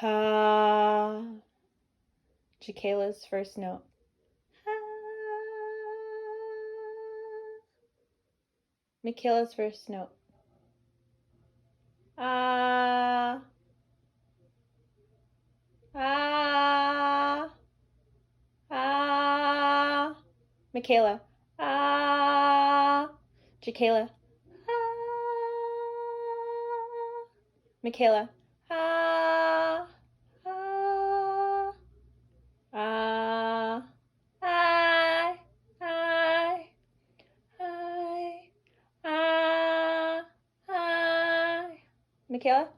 Ha. Jacayla's first note. Ha. Michaela's first note. Ah. Ah. Ah. Michaela. Ah. Jacayla. Ah. Michaela. Ah. Ah. Ah. I. I. I. I. Michaela.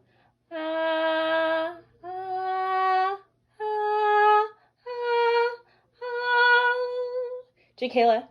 Ah. Ah. Ah. Ah. Ah. Jacayla.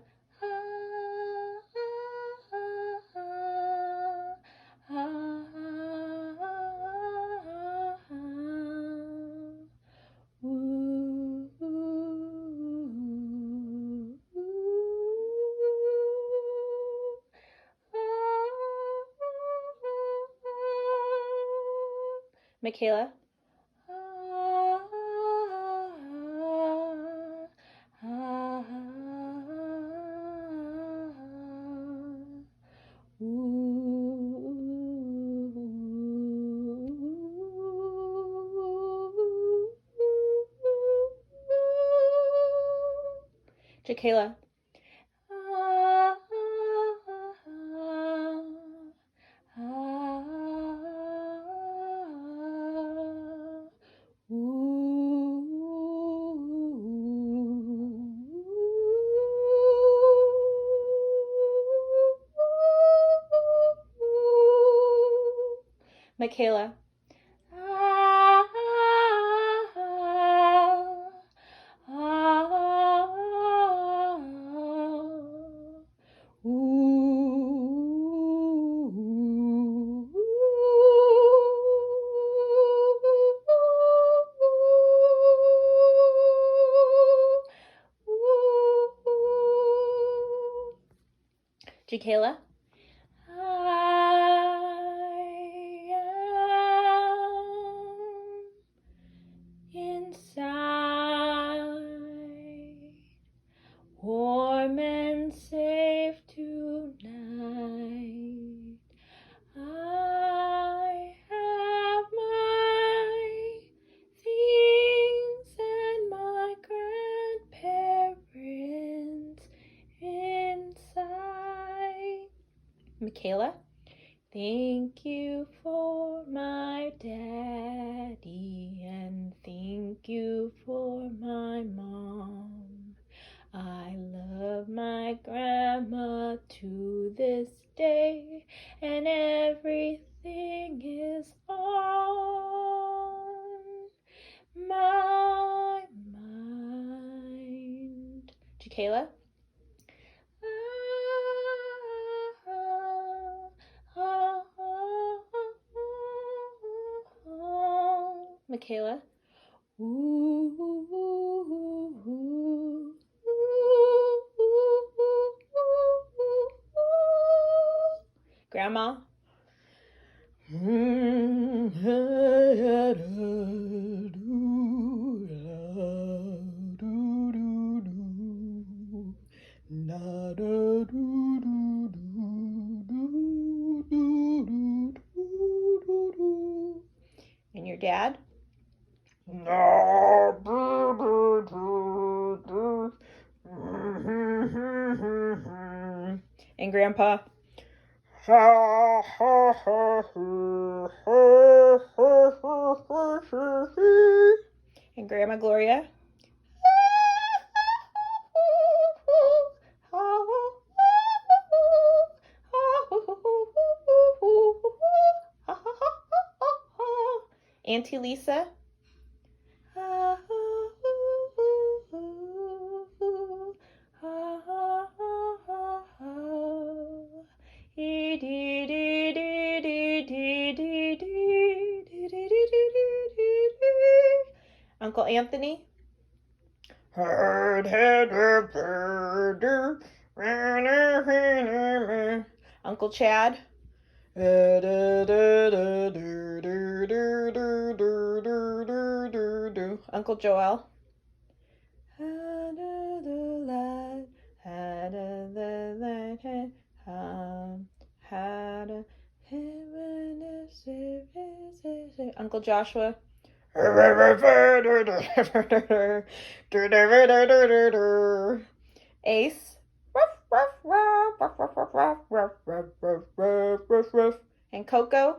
Michaela. Jacayla. Michaela. Jacayla. Inside, warm and safe tonight. I have my things and my grandparents inside. Michaela. Thank you for my daddy and thank you for my mom. I love my grandma to this day and everything is on my mind. Jacayla? Michaela. Grandma. And your dad? And Grandpa? And Grandma Gloria? Auntie Lisa? Uncle Anthony? Uncle Chad? Uncle Joel. Under the light, under the light, how to heaven is Uncle Joshua. Ace. And Coco.